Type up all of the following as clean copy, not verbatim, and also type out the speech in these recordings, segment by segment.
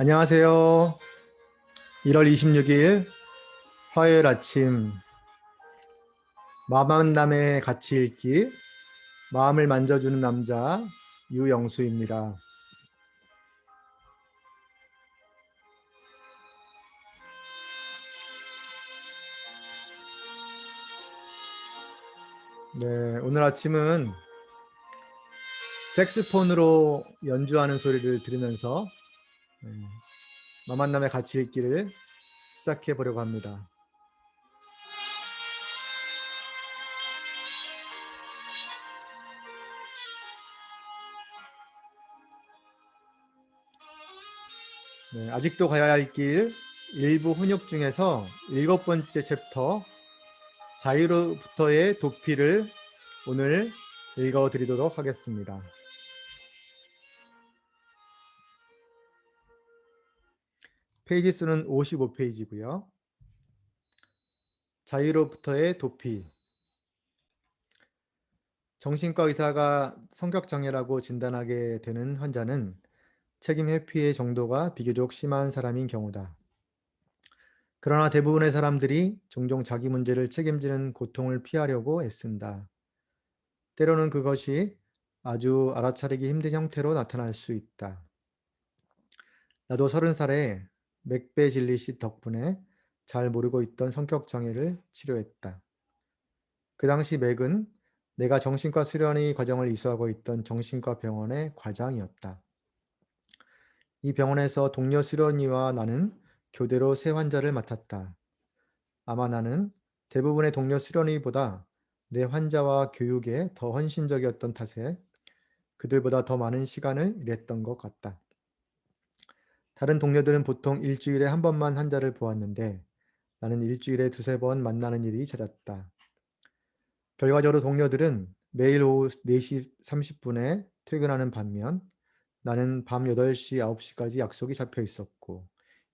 안녕하세요. 1월 26일 화요일 아침 마음만남의 같이 읽기 마음을 만져주는 남자 유영수입니다. 네, 오늘 아침은 색스폰으로 연주하는 소리를 들으면서 마음만남의 같이 읽기를 시작해 보려고 합니다. 네, 아직도 가야 할 길 일부 훈육 중에서 7번째 챕터 자유로부터의 도피를 오늘 읽어드리도록 하겠습니다. 페이지 수는 55페이지고요. 자유로부터의 도피. 정신과 의사가 성격장애라고 진단하게 되는 환자는 책임 회피의 정도가 비교적 심한 사람인 경우다. 그러나 대부분의 사람들이 종종 자기 문제를 책임지는 고통을 피하려고 애쓴다. 때로는 그것이 아주 알아차리기 힘든 형태로 나타날 수 있다. 나도 30살에 맥베질리 씨 덕분에 잘 모르고 있던 성격장애를 치료했다. 그 당시 맥은 내가 정신과 수련의 과정을 이수하고 있던 정신과 병원의 과장이었다. 이 병원에서 동료 수련의와 나는 교대로 세 환자를 맡았다. 아마 나는 대부분의 동료 수련의보다 내 환자와 교육에 더 헌신적이었던 탓에 그들보다 더 많은 시간을 일했던 것 같다. 다른 동료들은 보통 일주일에 한 번만 환자를 보았는데 나는 일주일에 두세 번 만나는 일이 잦았다. 결과적으로 동료들은 매일 오후 4시 30분에 퇴근하는 반면 나는 밤 8시, 9시까지 약속이 잡혀 있었고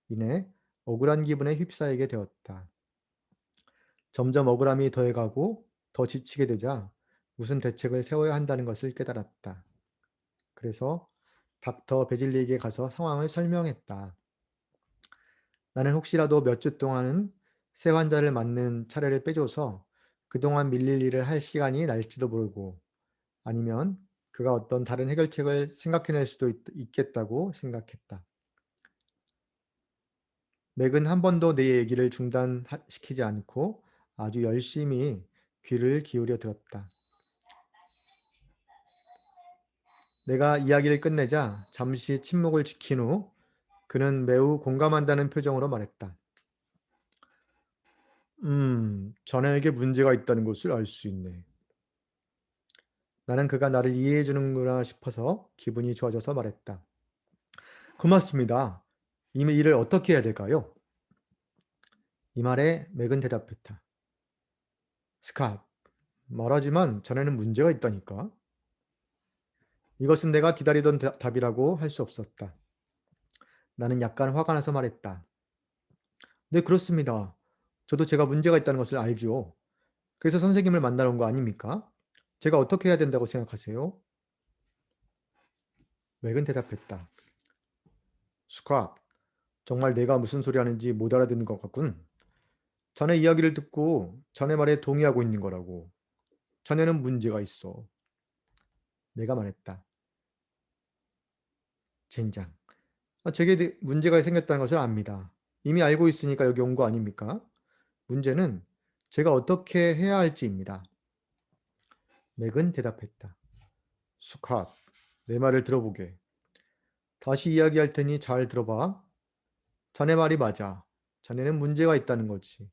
이내 억울한 기분에 휩싸이게 되었다. 점점 억울함이 더해가고 더 지치게 되자 무슨 대책을 세워야 한다는 것을 깨달았다. 그래서 닥터 베질리에게 가서 상황을 설명했다. 나는 혹시라도 몇 주 동안은 새 환자를 맞는 차례를 빼줘서 그동안 밀릴 일을 할 시간이 날지도 모르고 아니면 그가 어떤 다른 해결책을 생각해낼 수도 있겠다고 생각했다. 맥은 한 번도 내 얘기를 중단시키지 않고 아주 열심히 귀를 기울여 들었다. 내가 이야기를 끝내자 잠시 침묵을 지킨 후 그는 매우 공감한다는 표정으로 말했다. 자네에게 문제가 있다는 것을 알 수 있네. 나는 그가 나를 이해해 주는구나 싶어서 기분이 좋아져서 말했다. 고맙습니다. 이미 일을 어떻게 해야 될까요? 이 말에 맥은 대답했다. 스캇, 말하지만 자네는 문제가 있다니까. 이것은 내가 기다리던 답이라고 할 수 없었다. 나는 약간 화가 나서 말했다. 네, 그렇습니다. 저도 제가 문제가 있다는 것을 알죠. 그래서 선생님을 만나러 온 거 아닙니까? 제가 어떻게 해야 된다고 생각하세요? 맥은 대답했다. 스캇, 정말 내가 무슨 소리 하는지 못 알아듣는 것 같군. 자네 이야기를 듣고 자네 말에 동의하고 있는 거라고. 자네는 문제가 있어. 내가 말했다. 젠장. 제게 문제가 생겼다는 것을 압니다. 이미 알고 있으니까 여기 온 거 아닙니까? 문제는 제가 어떻게 해야 할지입니다. 맥은 대답했다. 스캇, 내 말을 들어보게. 다시 이야기할 테니 잘 들어봐. 자네 말이 맞아. 자네는 문제가 있다는 거지.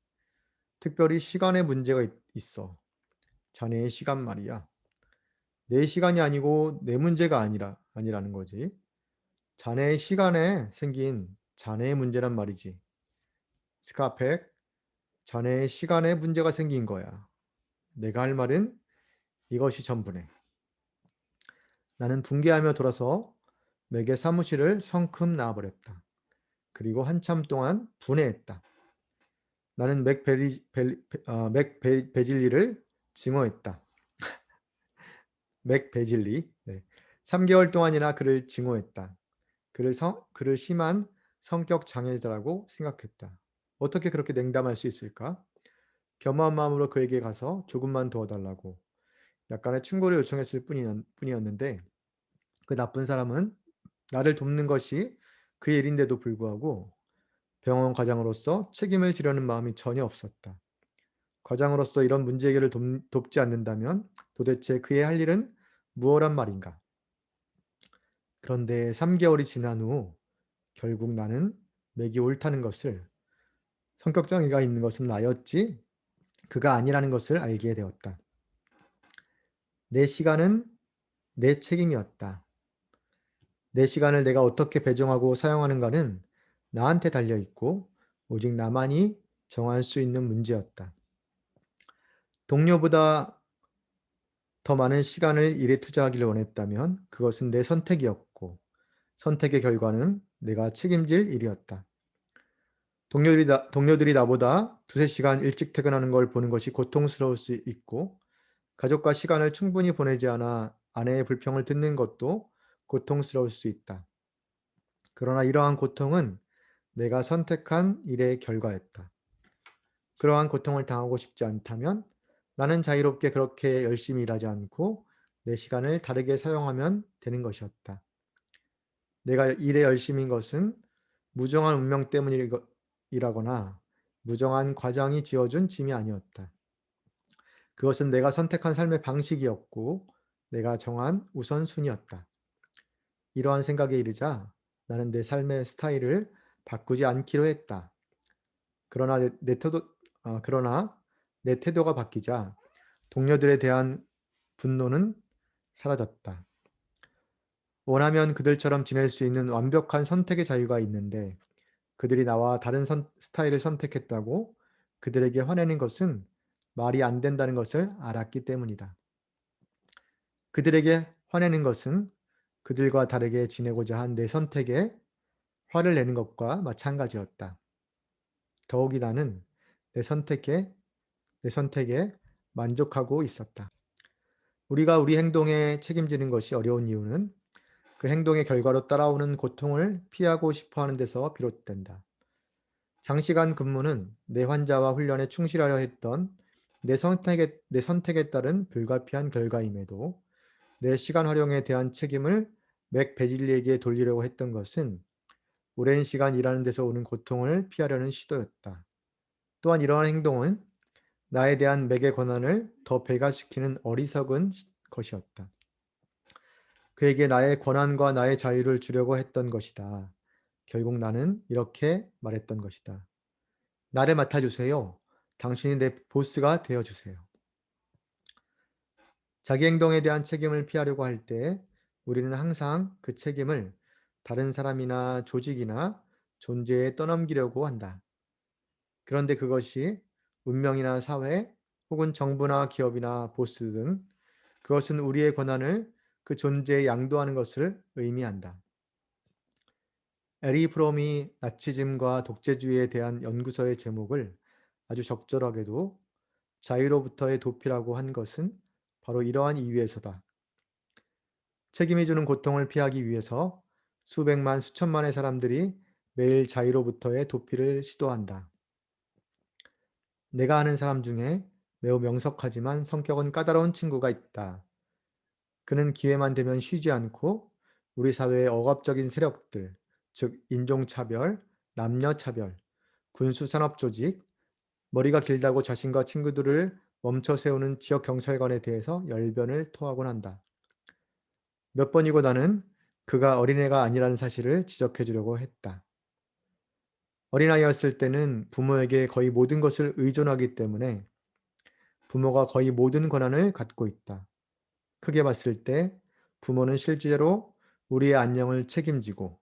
특별히 시간에 문제가 있어. 자네의 시간 말이야. 내 시간이 아니고 내 문제가 아니라는 거지. 자네의 시간에 생긴 자네의 문제란 말이지. 스카펙, 자네의 시간에 문제가 생긴 거야. 내가 할 말은 이것이 전부네. 나는 붕괴하며 돌아서 맥의 사무실을 성큼 나와버렸다. 그리고 한참 동안 분해했다. 나는 맥 베질리를 증오했다. 맥 베질리. 네. 3개월 동안이나 그를 증오했다. 그를 심한 성격 장애자라고 생각했다. 어떻게 그렇게 냉담할 수 있을까? 겸허한 마음으로 그에게 가서 조금만 도와달라고 약간의 충고를 요청했을 뿐이었는데 그 나쁜 사람은 나를 돕는 것이 그의 일인데도 불구하고 병원 과장으로서 책임을 지려는 마음이 전혀 없었다. 과장으로서 이런 문제 해결을 돕지 않는다면 도대체 그의 할 일은 무엇란 말인가? 그런데 3개월이 지난 후 결국 나는 맥이 옳다는 것을, 성격 장애가 있는 것은 나였지 그가 아니라는 것을 알게 되었다. 내 시간은 내 책임이었다. 내 시간을 내가 어떻게 배정하고 사용하는가는 나한테 달려 있고 오직 나만이 정할 수 있는 문제였다. 동료보다 더 많은 시간을 일에 투자하기를 원했다면 그것은 내 선택이었고 선택의 결과는 내가 책임질 일이었다. 동료들이 나보다 두세 시간 일찍 퇴근하는 걸 보는 것이 고통스러울 수 있고 가족과 시간을 충분히 보내지 않아 아내의 불평을 듣는 것도 고통스러울 수 있다. 그러나 이러한 고통은 내가 선택한 일의 결과였다. 그러한 고통을 당하고 싶지 않다면 나는 자유롭게 그렇게 열심히 일하지 않고 내 시간을 다르게 사용하면 되는 것이었다. 내가 일에 열심인 것은 무정한 운명 때문이라거나 무정한 과정이 지어준 짐이 아니었다. 그것은 내가 선택한 삶의 방식이었고 내가 정한 우선순위였다. 이러한 생각에 이르자 나는 내 삶의 스타일을 바꾸지 않기로 했다. 그러나 그러나 내 태도가 바뀌자 동료들에 대한 분노는 사라졌다. 원하면 그들처럼 지낼 수 있는 완벽한 선택의 자유가 있는데 그들이 나와 다른 스타일을 선택했다고 그들에게 화내는 것은 말이 안 된다는 것을 알았기 때문이다. 그들에게 화내는 것은 그들과 다르게 지내고자 한 내 선택에 화를 내는 것과 마찬가지였다. 더욱이 나는 내 선택에 내 선택에 만족하고 있었다. 우리가 우리 행동에 책임지는 것이 어려운 이유는 그 행동의 결과로 따라오는 고통을 피하고 싶어 하는 데서 비롯된다. 장시간 근무는 내 환자와 훈련에 충실하려 했던 내 선택에 따른 불가피한 결과임에도 내 시간 활용에 대한 책임을 맥 베질리에게 돌리려고 했던 것은 오랜 시간 일하는 데서 오는 고통을 피하려는 시도였다. 또한 이러한 행동은 나에 대한 맥의 권한을 더 배가시키는 어리석은 것이었다. 그에게 나의 권한과 나의 자유를 주려고 했던 것이다. 결국 나는 이렇게 말했던 것이다. 나를 맡아주세요. 당신이 내 보스가 되어주세요. 자기 행동에 대한 책임을 피하려고 할 때 우리는 항상 그 책임을 다른 사람이나 조직이나 존재에 떠넘기려고 한다. 그런데 그것이 운명이나 사회 혹은 정부나 기업이나 보스 등 그것은 우리의 권한을 그 존재에 양도하는 것을 의미한다. 에리 프롬이 나치즘과 독재주의에 대한 연구서의 제목을 아주 적절하게도 자유로부터의 도피라고 한 것은 바로 이러한 이유에서다. 책임이 주는 고통을 피하기 위해서 수백만, 수천만의 사람들이 매일 자유로부터의 도피를 시도한다. 내가 아는 사람 중에 매우 명석하지만 성격은 까다로운 친구가 있다. 그는 기회만 되면 쉬지 않고 우리 사회의 억압적인 세력들, 즉 인종차별, 남녀차별, 군수산업조직, 머리가 길다고 자신과 친구들을 멈춰 세우는 지역 경찰관에 대해서 열변을 토하곤 한다. 몇 번이고 나는 그가 어린애가 아니라는 사실을 지적해 주려고 했다. 어린아이였을 때는 부모에게 거의 모든 것을 의존하기 때문에 부모가 거의 모든 권한을 갖고 있다. 크게 봤을 때 부모는 실제로 우리의 안녕을 책임지고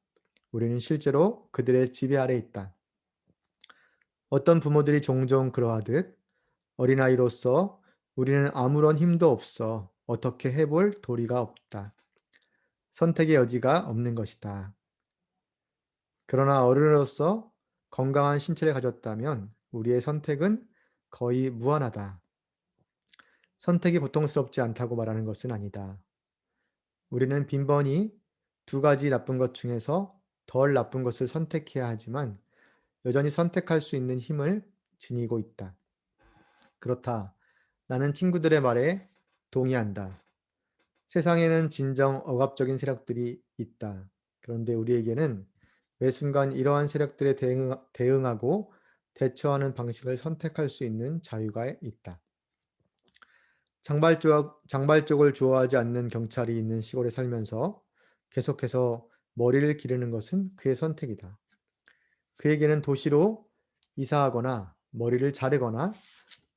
우리는 실제로 그들의 지배 아래 있다. 어떤 부모들이 종종 그러하듯 어린아이로서 우리는 아무런 힘도 없어 어떻게 해볼 도리가 없다. 선택의 여지가 없는 것이다. 그러나 어른으로서 건강한 신체를 가졌다면 우리의 선택은 거의 무한하다. 선택이 고통스럽지 않다고 말하는 것은 아니다. 우리는 빈번히 두 가지 나쁜 것 중에서 덜 나쁜 것을 선택해야 하지만 여전히 선택할 수 있는 힘을 지니고 있다. 그렇다. 나는 친구들의 말에 동의한다. 세상에는 진정 억압적인 세력들이 있다. 그런데 우리에게는 매 순간 이러한 세력들에 대응하고 대처하는 방식을 선택할 수 있는 자유가 있다. 장발족을 좋아하지 않는 경찰이 있는 시골에 살면서 계속해서 머리를 기르는 것은 그의 선택이다. 그에게는 도시로 이사하거나 머리를 자르거나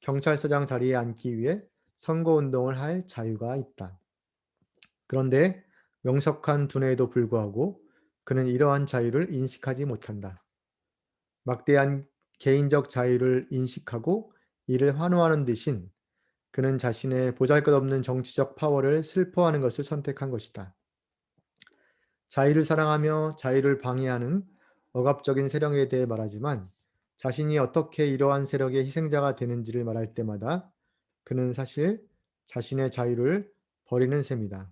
경찰서장 자리에 앉기 위해 선거운동을 할 자유가 있다. 그런데 명석한 두뇌에도 불구하고 그는 이러한 자유를 인식하지 못한다. 막대한 개인적 자유를 인식하고 이를 환호하는 대신 그는 자신의 보잘것없는 정치적 파워를 슬퍼하는 것을 선택한 것이다. 자유를 사랑하며 자유를 방해하는 억압적인 세력에 대해 말하지만 자신이 어떻게 이러한 세력의 희생자가 되는지를 말할 때마다 그는 사실 자신의 자유를 버리는 셈이다.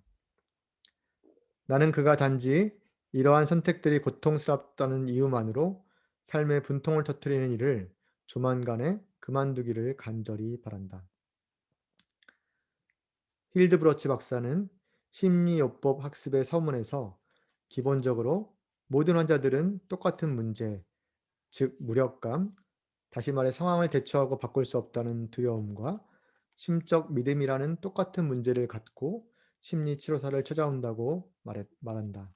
나는 그가 단지 이러한 선택들이 고통스럽다는 이유만으로 삶의 분통을 터뜨리는 일을 조만간에 그만두기를 간절히 바란다. 힐드브러치 박사는 심리요법 학습의 서문에서 기본적으로 모든 환자들은 똑같은 문제, 즉 무력감, 다시 말해 상황을 대처하고 바꿀 수 없다는 두려움과 심적 믿음이라는 똑같은 문제를 갖고 심리 치료사를 찾아온다고 말한다.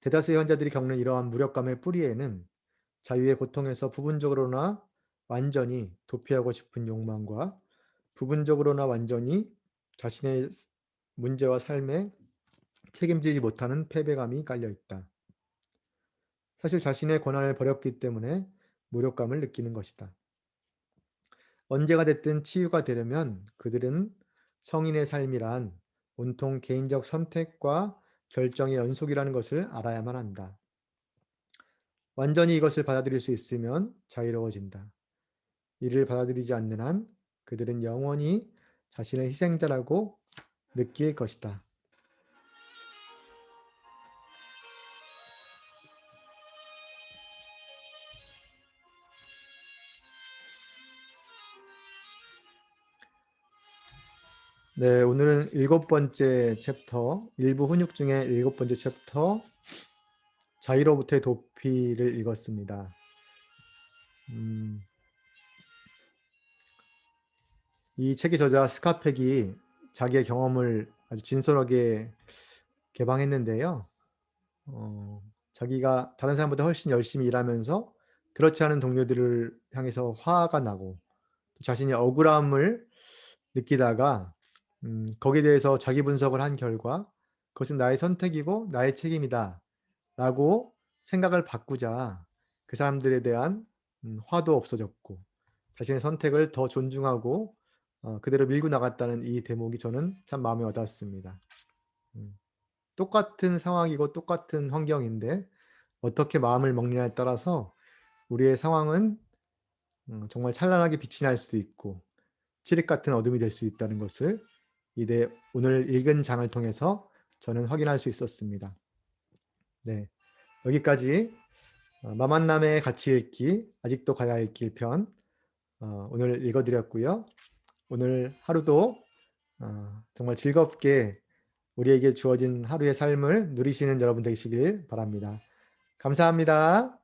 대다수의 환자들이 겪는 이러한 무력감의 뿌리에는 자유의 고통에서 부분적으로나 완전히 도피하고 싶은 욕망과 부분적으로나 완전히 자신의 문제와 삶에 책임지지 못하는 패배감이 깔려 있다. 사실 자신의 권한을 버렸기 때문에 무력감을 느끼는 것이다. 언제가 됐든 치유가 되려면 그들은 성인의 삶이란 온통 개인적 선택과 결정의 연속이라는 것을 알아야만 한다. 완전히 이것을 받아들일 수 있으면 자유로워진다. 이를 받아들이지 않는 한 그들은 영원히 자신을 희생자라고 느낄 것이다. 네, 오늘은 일곱 번째 챕터, 일부 훈육 중에 일곱 번째 챕터, 자유로부터의 도피를 읽었습니다. 이 책의 저자 스카펙이 자기의 경험을 아주 진솔하게 개방했는데요. 자기가 다른 사람보다 훨씬 열심히 일하면서 그렇지 않은 동료들을 향해서 화가 나고 자신이 억울함을 느끼다가 거기에 대해서 자기 분석을 한 결과 그것은 나의 선택이고 나의 책임이다 라고 생각을 바꾸자 그 사람들에 대한 화도 없어졌고 자신의 선택을 더 존중하고 그대로 밀고 나갔다는 이 대목이 저는 참 마음에 와닿았습니다. 음, 똑같은 상황이고 똑같은 환경인데 어떻게 마음을 먹느냐에 따라서 우리의 상황은 정말 찬란하게 빛이 날 수 있고 칠흑 같은 어둠이 될 수 있다는 것을 오늘 읽은 장을 통해서 저는 확인할 수 있었습니다. 네, 여기까지 마만남의 가치 읽기, 아직도 가야 할 길 편 오늘 읽어드렸고요. 오늘 하루도 정말 즐겁게 우리에게 주어진 하루의 삶을 누리시는 여러분 되시길 바랍니다. 감사합니다.